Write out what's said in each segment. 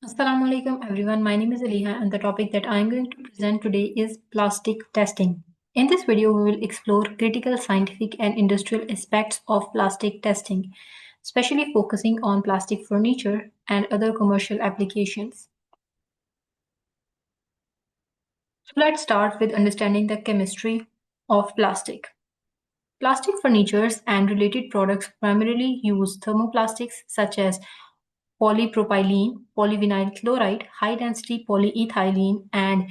Assalamu alaikum everyone. My name is Aliha and the topic that I am going to present today is plastic testing. In this video, we will explore critical scientific and industrial aspects of plastic testing, especially focusing on plastic furniture and other commercial applications. So let's start with understanding the chemistry of plastic. Plastic furnitures and related products primarily use thermoplastics such as polypropylene, polyvinyl chloride, high-density polyethylene, and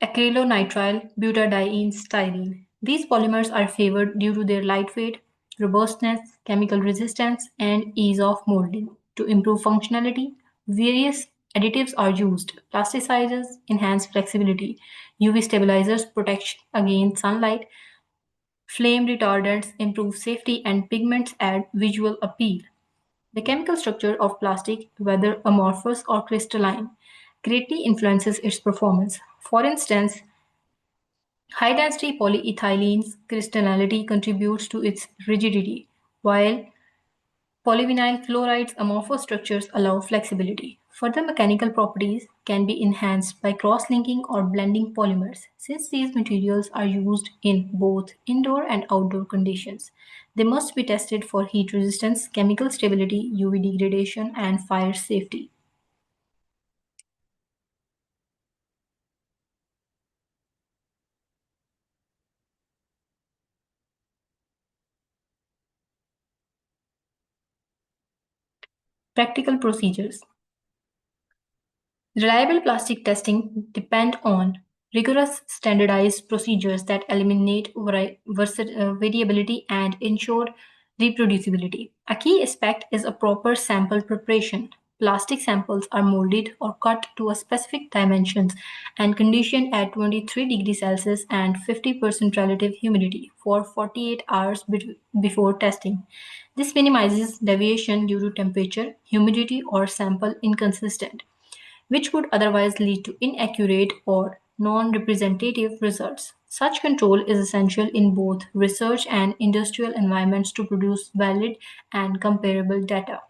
acrylonitrile butadiene styrene. These polymers are favored due to their lightweight, robustness, chemical resistance, and ease of molding. To improve functionality, various additives are used. Plasticizers enhance flexibility, UV stabilizers protect against sunlight, flame retardants improve safety, and pigments add visual appeal. The chemical structure of plastic, whether amorphous or crystalline, greatly influences its performance. For instance, high-density polyethylene's crystallinity contributes to its rigidity, while polyvinyl chloride's amorphous structures allow flexibility. Further mechanical properties can be enhanced by cross-linking or blending polymers. Since these materials are used in both indoor and outdoor conditions, they must be tested for heat resistance, chemical stability, UV degradation, and fire safety. Practical procedures. Reliable plastic testing depend on rigorous standardized procedures that eliminate variability and ensure reproducibility. A key aspect is a proper sample preparation. Plastic samples are molded or cut to a specific dimensions and conditioned at 23 degrees Celsius and 50% relative humidity for 48 hours before testing. This minimizes deviation due to temperature, humidity, or sample inconsistent, which would otherwise lead to inaccurate or non-representative results. Such control is essential in both research and industrial environments to produce valid and comparable data.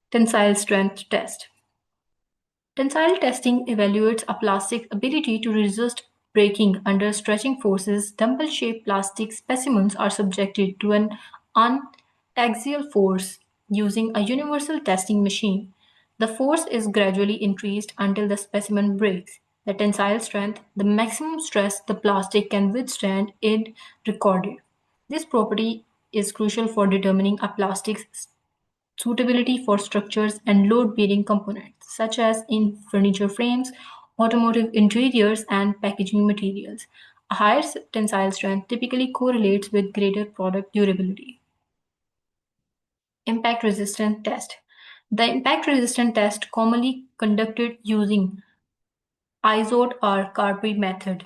Tensile strength test. Tensile testing evaluates a plastic's ability to resist breaking under stretching forces. Dumbbell-shaped plastic specimens are subjected to an unaxial force using a universal testing machine. The force is gradually increased until the specimen breaks. The tensile strength, the maximum stress the plastic can withstand, is recorded. This property is crucial for determining a plastic's suitability for structures and load-bearing components, such as in furniture frames, automotive interiors, and packaging materials. A higher tensile strength typically correlates with greater product durability. Impact resistant test. The impact resistant test, commonly conducted using ISOT or Carpy method,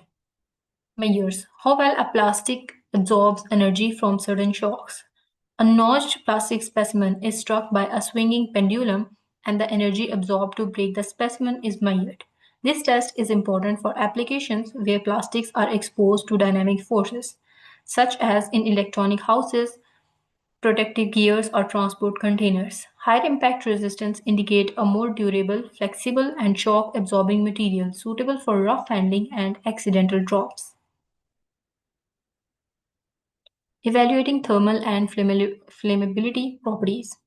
measures how well a plastic absorbs energy from certain shocks. A notched plastic specimen is struck by a swinging pendulum and the energy absorbed to break the specimen is measured. This test is important for applications where plastics are exposed to dynamic forces, such as in electronic houses, protective gears, or transport containers. Higher impact resistance indicate a more durable, flexible, and shock absorbing material suitable for rough handling and accidental drops. Evaluating thermal and flammability properties.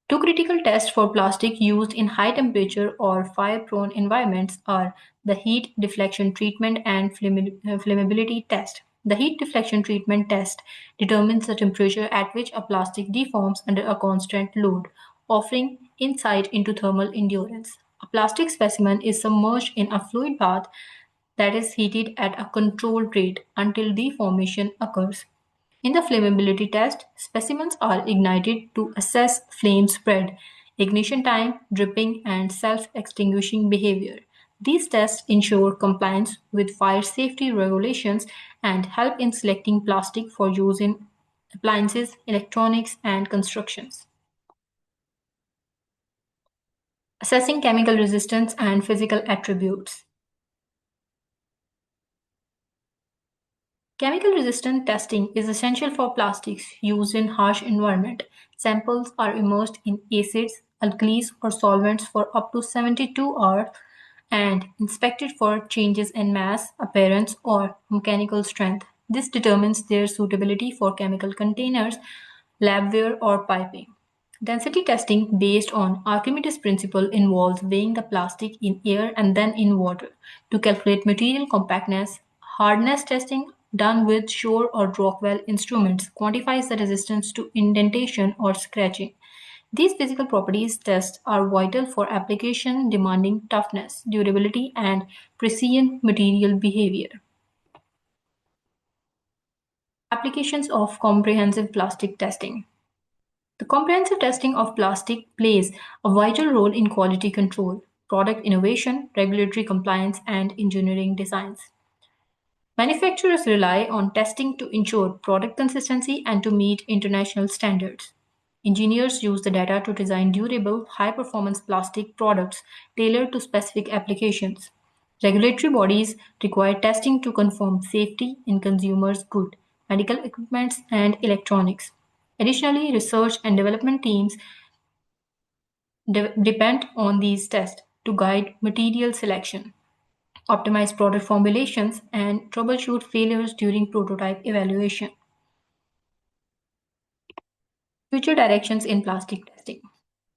Two critical tests for plastic used in high temperature or fire-prone environments are the heat deflection treatment and flammability test. The heat deflection treatment test determines the temperature at which a plastic deforms under a constant load, offering insight into thermal endurance. A plastic specimen is submerged in a fluid bath that is heated at a controlled rate until deformation occurs. In the flammability test, specimens are ignited to assess flame spread, ignition time, dripping, and self-extinguishing behavior. These tests ensure compliance with fire safety regulations and help in selecting plastic for use in appliances, electronics, and constructions. Assessing chemical resistance and physical attributes. Chemical resistant testing is essential for plastics used in harsh environment. Samples are immersed in acids, alkalis, or solvents for up to 72 hours and inspected for changes in mass, appearance, or mechanical strength. This determines their suitability for chemical containers, labware, or piping. Density testing based on Archimedes' principle involves weighing the plastic in air and then in water to calculate material compactness. Hardness testing done with shore or Rockwell instruments quantifies the resistance to indentation or scratching. These physical properties tests are vital for application demanding toughness, durability, and precision material behavior. Applications of comprehensive plastic testing. The comprehensive testing of plastic plays a vital role in quality control, product innovation, regulatory compliance, and engineering designs. Manufacturers rely on testing to ensure product consistency and to meet international standards. Engineers use the data to design durable, high performance plastic products tailored to specific applications. Regulatory bodies require testing to confirm safety in consumers' goods, medical equipment, and electronics. Additionally, research and development teams depend on these tests to guide material selection, optimize product formulations, and troubleshoot failures during prototype evaluation. Future directions in plastic testing.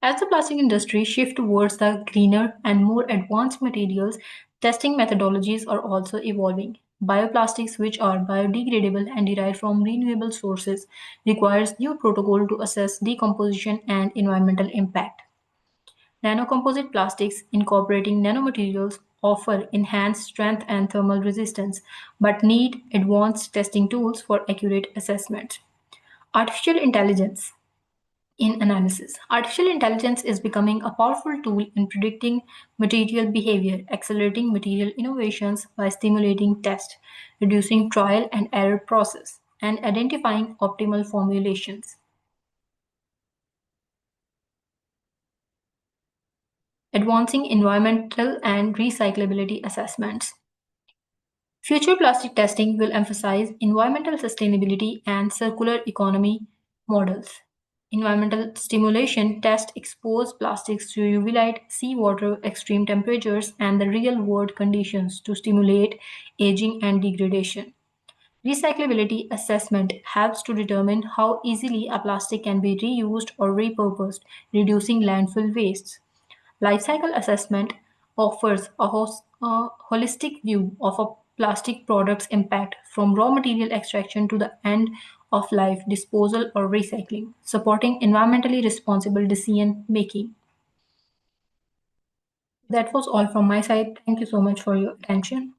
As the plastic industry shifts towards the greener and more advanced materials, testing methodologies are also evolving. Bioplastics, which are biodegradable and derived from renewable sources, requires new protocol to assess decomposition and environmental impact. Nanocomposite plastics incorporating nanomaterials offer enhanced strength and thermal resistance, but need advanced testing tools for accurate assessment. Artificial intelligence in analysis. Artificial intelligence is becoming a powerful tool in predicting material behavior, accelerating material innovations by stimulating test, reducing trial and error process, and identifying optimal formulations. Advancing environmental and recyclability assessments. Future plastic testing will emphasize environmental sustainability and circular economy models. Environmental stimulation tests expose plastics to UV light, seawater, extreme temperatures, and the real world conditions to stimulate aging and degradation. Recyclability assessment helps to determine how easily a plastic can be reused or repurposed, reducing landfill wastes. Life cycle assessment offers a holistic view of a plastic product's impact from raw material extraction to the end of life disposal or recycling, supporting environmentally responsible decision making. That was all from my side. Thank you so much for your attention.